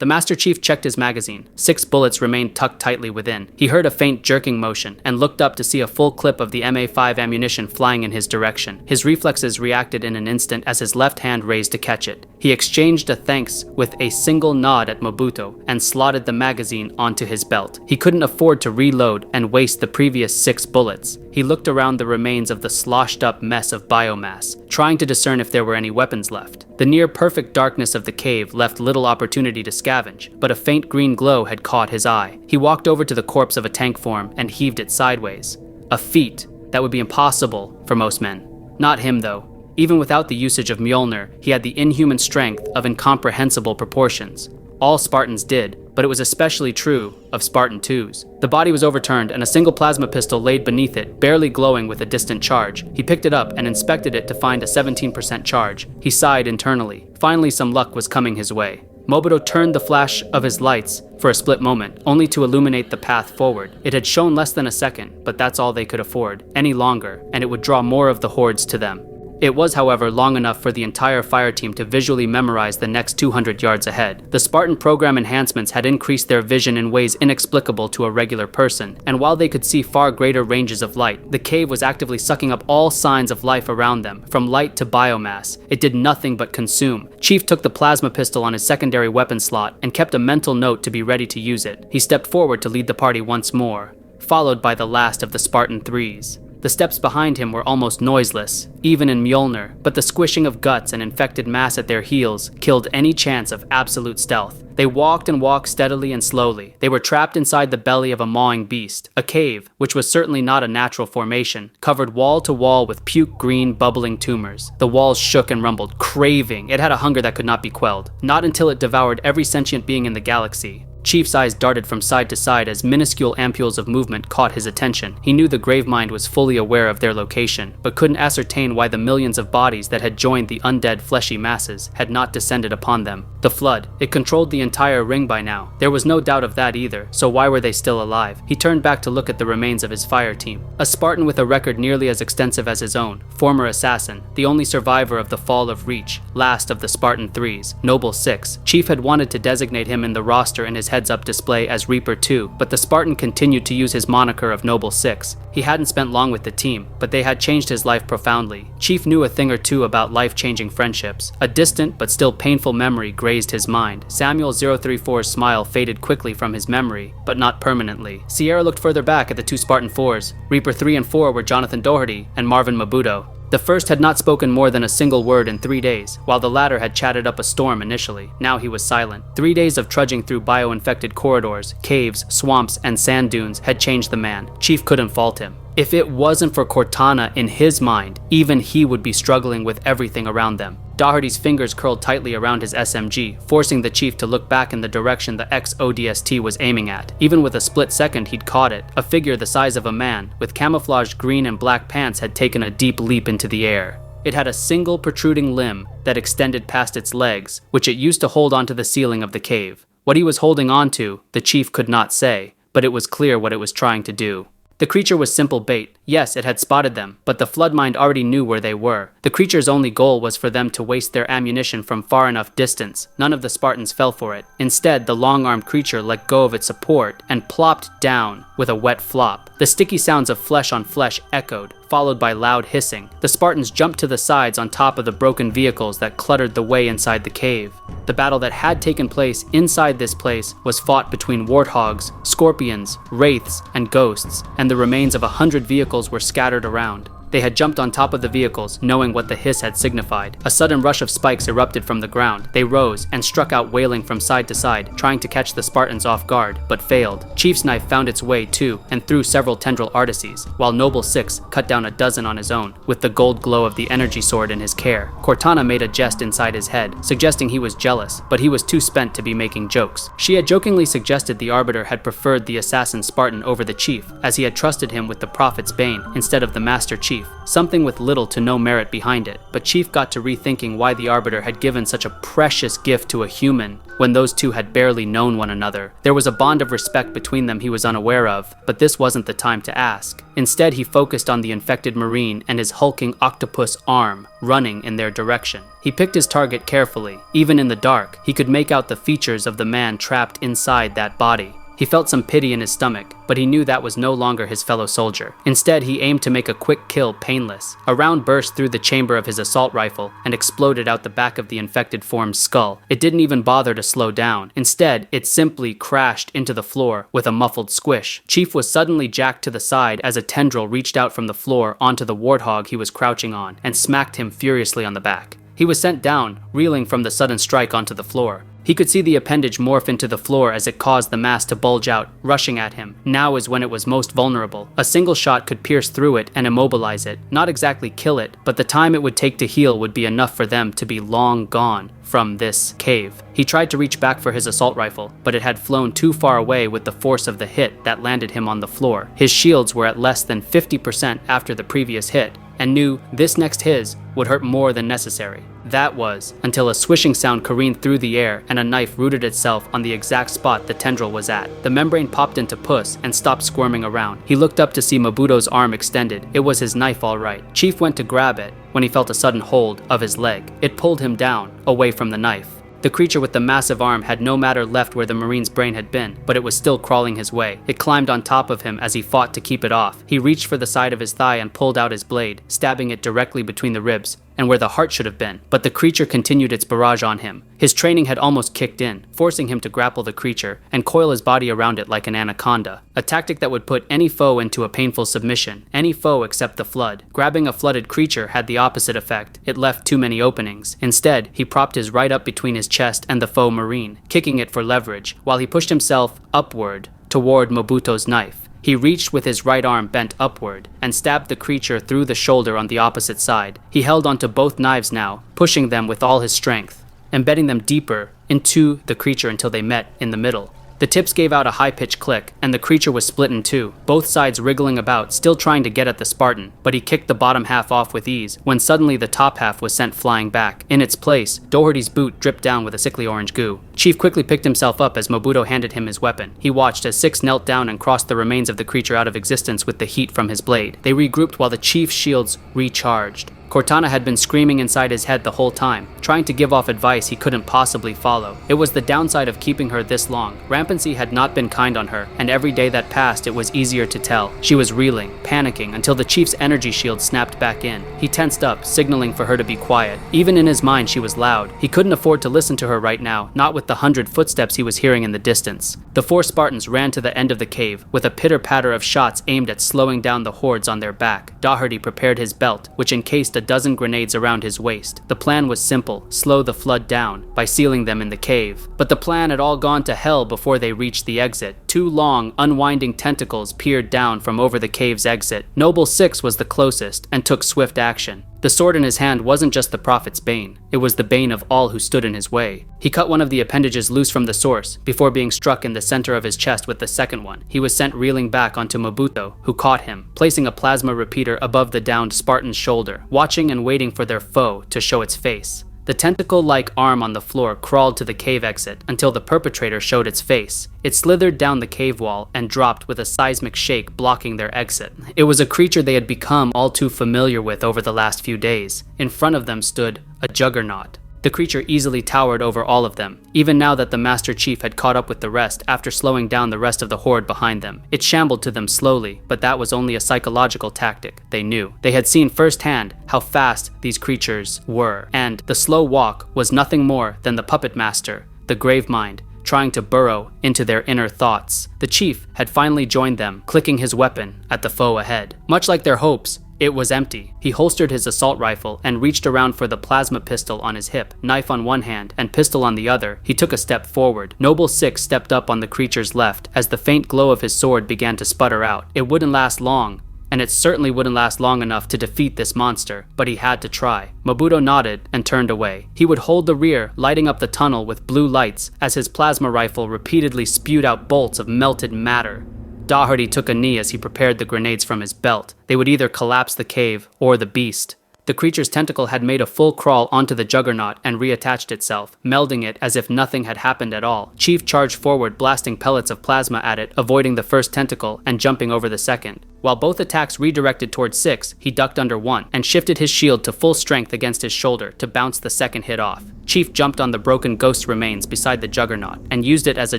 The Master Chief checked his magazine. 6 bullets remained tucked tightly within. He heard a faint jerking motion and looked up to see a full clip of the MA5 ammunition flying in his direction. His reflexes reacted in an instant as his left hand raised to catch it. He exchanged a thanks with a single nod at Mobuto and slotted the magazine onto his belt. He couldn't afford to reload and waste the previous 6 bullets. He looked around the remains of the sloshed-up mess of biomass, trying to discern if there were any weapons left. The near-perfect darkness of the cave left little opportunity to scavenge, but a faint green glow had caught his eye. He walked over to the corpse of a tank form and heaved it sideways. A feat that would be impossible for most men. Not him, though. Even without the usage of Mjolnir, he had the inhuman strength of incomprehensible proportions. All Spartans did, but it was especially true of Spartan 2's. The body was overturned and a single plasma pistol laid beneath it, barely glowing with a distant charge. He picked it up and inspected it to find a 17% charge. He sighed internally. Finally, some luck was coming his way. Mobuto turned the flash of his lights for a split moment, only to illuminate the path forward. It had shown less than a second, but that's all they could afford. Any longer, and it would draw more of the hordes to them. It was, however, long enough for the entire fire team to visually memorize the next 200 yards ahead. The Spartan program enhancements had increased their vision in ways inexplicable to a regular person, and while they could see far greater ranges of light, the cave was actively sucking up all signs of life around them, from light to biomass. It did nothing but consume. Chief took the plasma pistol on his secondary weapon slot and kept a mental note to be ready to use it. He stepped forward to lead the party once more, followed by the last of the Spartan 3's. The steps behind him were almost noiseless, even in Mjolnir, but the squishing of guts and infected mass at their heels killed any chance of absolute stealth. They walked and walked steadily and slowly. They were trapped inside the belly of a mawing beast, a cave, which was certainly not a natural formation, covered wall to wall with puke-green, bubbling tumors. The walls shook and rumbled, craving. It had a hunger that could not be quelled. Not until it devoured every sentient being in the galaxy. Chief's eyes darted from side to side as minuscule ampules of movement caught his attention. He knew the Gravemind was fully aware of their location, but couldn't ascertain why the millions of bodies that had joined the undead fleshy masses had not descended upon them. The flood. It controlled the entire ring by now. There was no doubt of that either, so why were they still alive? He turned back to look at the remains of his fire team. A Spartan with a record nearly as extensive as his own, former assassin, the only survivor of the fall of Reach, last of the Spartan 3's, Noble 6. Chief had wanted to designate him in the roster in his heads-up display as Reaper 2, but the Spartan continued to use his moniker of Noble 6. He hadn't spent long with the team, but they had changed his life profoundly. Chief knew a thing or two about life-changing friendships. A distant but still painful memory grazed his mind. Samuel 034's smile faded quickly from his memory, but not permanently. Sierra looked further back at the 2 Spartan 4's. Reaper 3 and 4 were Jonathan Doherty and Marvin Mobuto. The first had not spoken more than a single word in 3 days, while the latter had chatted up a storm initially. Now he was silent. 3 days of trudging through bio-infected corridors, caves, swamps, and sand dunes had changed the man. Chief couldn't fault him. If it wasn't for Cortana in his mind, even he would be struggling with everything around them. Doherty's fingers curled tightly around his SMG, forcing the chief to look back in the direction the ex-ODST was aiming at. Even with a split second, he'd caught it. A figure the size of a man, with camouflaged green and black pants, had taken a deep leap into the air. It had a single protruding limb that extended past its legs, which it used to hold onto the ceiling of the cave. What he was holding onto, the chief could not say, but it was clear what it was trying to do. The creature was simple bait. Yes, it had spotted them, but the Floodmind already knew where they were. The creature's only goal was for them to waste their ammunition from far enough distance. None of the Spartans fell for it. Instead, the long-armed creature let go of its support and plopped down with a wet flop. The sticky sounds of flesh on flesh echoed, followed by loud hissing. The Spartans jumped to the sides on top of the broken vehicles that cluttered the way inside the cave. The battle that had taken place inside this place was fought between warthogs, scorpions, wraiths, and ghosts, and the remains of 100 vehicles were scattered around. They had jumped on top of the vehicles, knowing what the hiss had signified. A sudden rush of spikes erupted from the ground. They rose and struck out wailing from side to side, trying to catch the Spartans off guard, but failed. Chief's knife found its way to and through several tendril artices, while Noble 6 cut down a dozen on his own, with the gold glow of the energy sword in his care. Cortana made a jest inside his head, suggesting he was jealous, but he was too spent to be making jokes. She had jokingly suggested the Arbiter had preferred the assassin Spartan over the Chief, as he had trusted him with the Prophet's Bane instead of the Master Chief. Chief, something with little to no merit behind it. But Chief got to rethinking why the Arbiter had given such a precious gift to a human when those two had barely known one another. There was a bond of respect between them he was unaware of, but this wasn't the time to ask. Instead, he focused on the infected Marine and his hulking octopus arm running in their direction. He picked his target carefully. Even in the dark, he could make out the features of the man trapped inside that body. He felt some pity in his stomach, but he knew that was no longer his fellow soldier. Instead, he aimed to make a quick kill painless. A round burst through the chamber of his assault rifle and exploded out the back of the infected form's skull. It didn't even bother to slow down. Instead, it simply crashed into the floor with a muffled squish. Chief was suddenly jacked to the side as a tendril reached out from the floor onto the warthog he was crouching on and smacked him furiously on the back. He was sent down, reeling from the sudden strike onto the floor. He could see the appendage morph into the floor as it caused the mass to bulge out, rushing at him. Now is when it was most vulnerable. A single shot could pierce through it and immobilize it. Not exactly kill it, but the time it would take to heal would be enough for them to be long gone from this cave. He tried to reach back for his assault rifle, but it had flown too far away with the force of the hit that landed him on the floor. His shields were at less than 50% after the previous hit, and knew this next his would hurt more than necessary. That was until a swishing sound careened through the air and a knife rooted itself on the exact spot the tendril was at. The membrane popped into puss and stopped squirming around. He looked up to see Mobuto's arm extended. It was his knife all right. Chief went to grab it when he felt a sudden hold of his leg. It pulled him down, away from the knife. The creature with the massive arm had no matter left where the Marine's brain had been, but it was still crawling his way. It climbed on top of him as he fought to keep it off. He reached for the side of his thigh and pulled out his blade, stabbing it directly between the ribs and where the heart should have been. But the creature continued its barrage on him. His training had almost kicked in, forcing him to grapple the creature and coil his body around it like an anaconda. A tactic that would put any foe into a painful submission, any foe except the flood. Grabbing a flooded creature had the opposite effect. It left too many openings. Instead, he propped his right up between his chest and the foe Marine, kicking it for leverage, while he pushed himself upward toward Mobuto's knife. He reached with his right arm bent upward and stabbed the creature through the shoulder on the opposite side. He held onto both knives now, pushing them with all his strength, embedding them deeper into the creature until they met in the middle. The tips gave out a high-pitched click, and the creature was split in two, both sides wriggling about, still trying to get at the Spartan, but he kicked the bottom half off with ease, when suddenly the top half was sent flying back. In its place, Doherty's boot dripped down with a sickly orange goo. Chief quickly picked himself up as Mobuto handed him his weapon. He watched as Six knelt down and crossed the remains of the creature out of existence with the heat from his blade. They regrouped while the Chief's shields recharged. Cortana had been screaming inside his head the whole time, trying to give off advice he couldn't possibly follow. It was the downside of keeping her this long. Rampancy had not been kind on her, and every day that passed it was easier to tell. She was reeling, panicking, until the Chief's energy shield snapped back in. He tensed up, signaling for her to be quiet. Even in his mind she was loud. He couldn't afford to listen to her right now, not with the 100 footsteps he was hearing in the distance. The 4 Spartans ran to the end of the cave, with a pitter-patter of shots aimed at slowing down the hordes on their back. Doherty prepared his belt, which encased a dozen grenades around his waist. The plan was simple: slow the flood down by sealing them in the cave. But the plan had all gone to hell before they reached the exit. 2 long, unwinding tentacles peered down from over the cave's exit. Noble Six was the closest and took swift action. The sword in his hand wasn't just the Prophet's bane, it was the bane of all who stood in his way. He cut one of the appendages loose from the source, before being struck in the center of his chest with the second one. He was sent reeling back onto Mobuto, who caught him, placing a plasma repeater above the downed Spartan's shoulder, watching and waiting for their foe to show its face. The tentacle-like arm on the floor crawled to the cave exit until the perpetrator showed its face. It slithered down the cave wall and dropped with a seismic shake, blocking their exit. It was a creature they had become all too familiar with over the last few days. In front of them stood a Juggernaut. The creature easily towered over all of them, even now that the Master Chief had caught up with the rest after slowing down the rest of the horde behind them. It shambled to them slowly, but that was only a psychological tactic, they knew. They had seen firsthand how fast these creatures were, and the slow walk was nothing more than the puppet master, the Gravemind, trying to burrow into their inner thoughts. The Chief had finally joined them, clicking his weapon at the foe ahead. Much like their hopes, it was empty. He holstered his assault rifle and reached around for the plasma pistol on his hip, knife on one hand and pistol on the other. He took a step forward. Noble Six stepped up on the creature's left as the faint glow of his sword began to sputter out. It wouldn't last long, and it certainly wouldn't last long enough to defeat this monster, but he had to try. Mobuto nodded and turned away. He would hold the rear, lighting up the tunnel with blue lights as his plasma rifle repeatedly spewed out bolts of melted matter Doherty took a knee as he prepared the grenades from his belt. They would either collapse the cave or the beast. The creature's tentacle had made a full crawl onto the Juggernaut and reattached itself, melding it as if nothing had happened at all. Chief charged forward, blasting pellets of plasma at it, avoiding the first tentacle and jumping over the second. While both attacks redirected towards 6, he ducked under one and shifted his shield to full strength against his shoulder to bounce the second hit off. Chief jumped on the broken ghost remains beside the Juggernaut and used it as a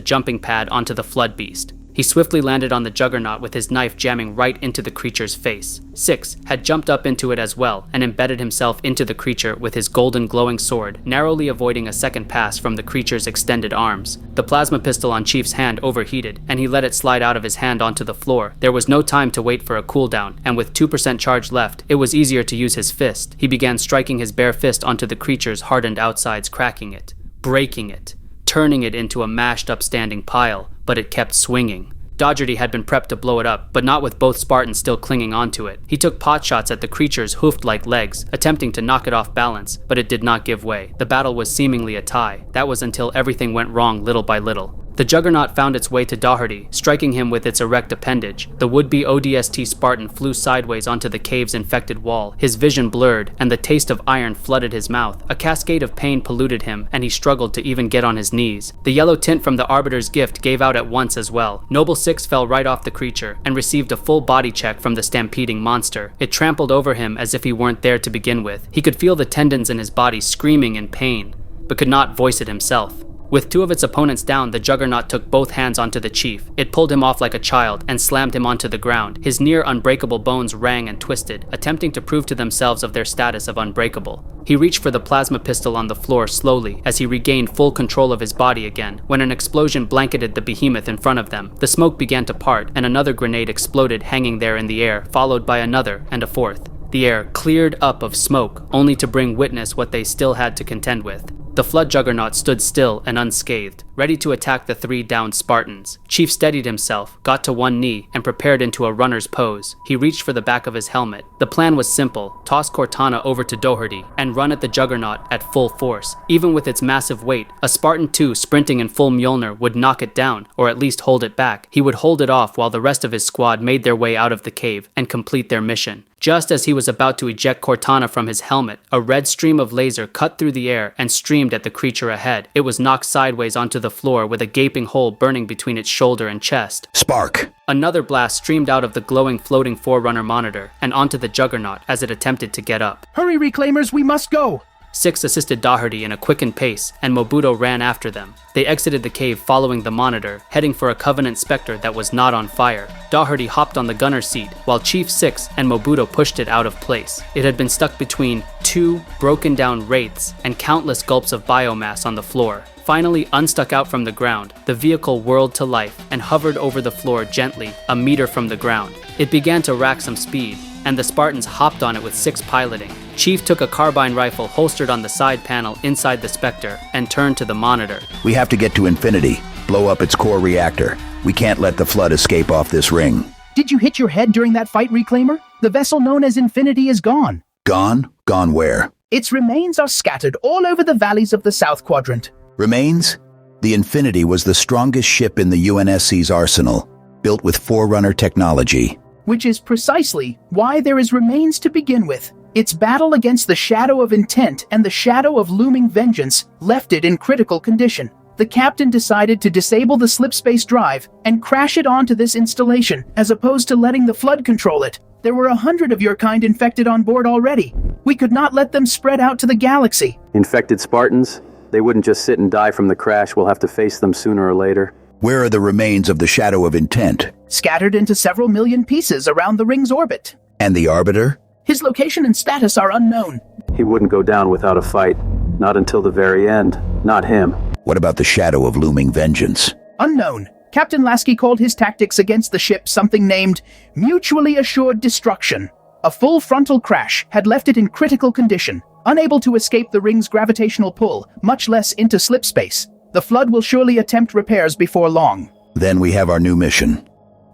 jumping pad onto the flood beast. He swiftly landed on the Juggernaut with his knife jamming right into the creature's face. 6 had jumped up into it as well and embedded himself into the creature with his golden glowing sword, narrowly avoiding a second pass from the creature's extended arms. The plasma pistol on Chief's hand overheated, and he let it slide out of his hand onto the floor. There was no time to wait for a cooldown, and with 2% charge left, it was easier to use his fist. He began striking his bare fist onto the creature's hardened outsides, cracking it, breaking it, turning it into a mashed up standing pile, but it kept swinging. Doherty had been prepped to blow it up, but not with both Spartans still clinging onto it. He took pot shots at the creature's hoofed-like legs, attempting to knock it off balance, but it did not give way. The battle was seemingly a tie. That was until everything went wrong little by little. The Juggernaut found its way to Doherty, striking him with its erect appendage. The would-be ODST Spartan flew sideways onto the cave's infected wall. His vision blurred, and the taste of iron flooded his mouth. A cascade of pain polluted him, and he struggled to even get on his knees. The yellow tint from the Arbiter's gift gave out at once as well. Noble 6 fell right off the creature, and received a full body check from the stampeding monster. It trampled over him as if he weren't there to begin with. He could feel the tendons in his body screaming in pain, but could not voice it himself. With 2 of its opponents down, the Juggernaut took both hands onto the chief. It pulled him off like a child and slammed him onto the ground. His near unbreakable bones rang and twisted, attempting to prove to themselves of their status of unbreakable. He reached for the plasma pistol on the floor slowly as he regained full control of his body again, when an explosion blanketed the behemoth in front of them. The smoke began to part, and another grenade exploded hanging there in the air, followed by another and a fourth. The air cleared up of smoke, only to bring witness what they still had to contend with. The Flood Juggernaut stood still and unscathed, ready to attack the 3 downed Spartans. Chief steadied himself, got to one knee, and prepared into a runner's pose. He reached for the back of his helmet. The plan was simple: toss Cortana over to Doherty and run at the Juggernaut at full force. Even with its massive weight, a Spartan 2 sprinting in full Mjolnir would knock it down, or at least hold it back. He would hold it off while the rest of his squad made their way out of the cave and complete their mission. Just as he was about to eject Cortana from his helmet, a red stream of laser cut through the air and streamed at the creature ahead. It was knocked sideways onto the floor with a gaping hole burning between its shoulder and chest. Spark! Another blast streamed out of the glowing floating Forerunner monitor and onto the Juggernaut as it attempted to get up. Hurry, Reclaimers, we must go! 6 assisted Doherty in a quickened pace, and Mobuto ran after them. They exited the cave following the monitor, heading for a Covenant Spectre that was not on fire. Doherty hopped on the gunner seat, while Chief 6 and Mobuto pushed it out of place. It had been stuck between 2 broken down wraiths and countless gulps of biomass on the floor. Finally unstuck out from the ground, the vehicle whirled to life and hovered over the floor gently, a meter from the ground. It began to rack some speed, and the Spartans hopped on it with 6 piloting. Chief took a carbine rifle holstered on the side panel inside the Spectre and turned to the monitor. We have to get to Infinity, blow up its core reactor. We can't let the Flood escape off this ring. Did you hit your head during that fight, Reclaimer? The vessel known as Infinity is gone. Gone? Gone where? Its remains are scattered all over the valleys of the South Quadrant. Remains? The Infinity was the strongest ship in the UNSC's arsenal, built with Forerunner technology. Which is precisely why there is remains to begin with. Its battle against the Shadow of Intent and the Shadow of Looming Vengeance left it in critical condition. The captain decided to disable the slipspace drive and crash it onto this installation, as opposed to letting the Flood control it. There were 100 of your kind infected on board already. We could not let them spread out to the galaxy. Infected Spartans? They wouldn't just sit and die from the crash. We'll have to face them sooner or later. Where are the remains of the Shadow of Intent? Scattered into several million pieces around the ring's orbit. And the Arbiter? His location and status are unknown. He wouldn't go down without a fight. Not until the very end. Not him. What about the Shadow of Looming Vengeance? Unknown. Captain Lasky called his tactics against the ship something named Mutually Assured Destruction. A full frontal crash had left it in critical condition, unable to escape the ring's gravitational pull, much less into slipspace. The Flood will surely attempt repairs before long. Then we have our new mission.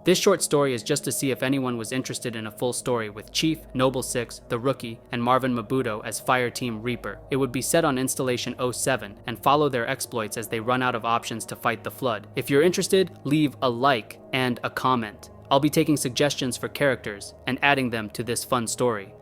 This short story is just to see if anyone was interested in a full story with Chief, Noble 6, the Rookie, and Marvin Mobuto as Fireteam Reaper. It would be set on Installation 07 and follow their exploits as they run out of options to fight the Flood. If you're interested, leave a like and a comment. I'll be taking suggestions for characters and adding them to this fun story.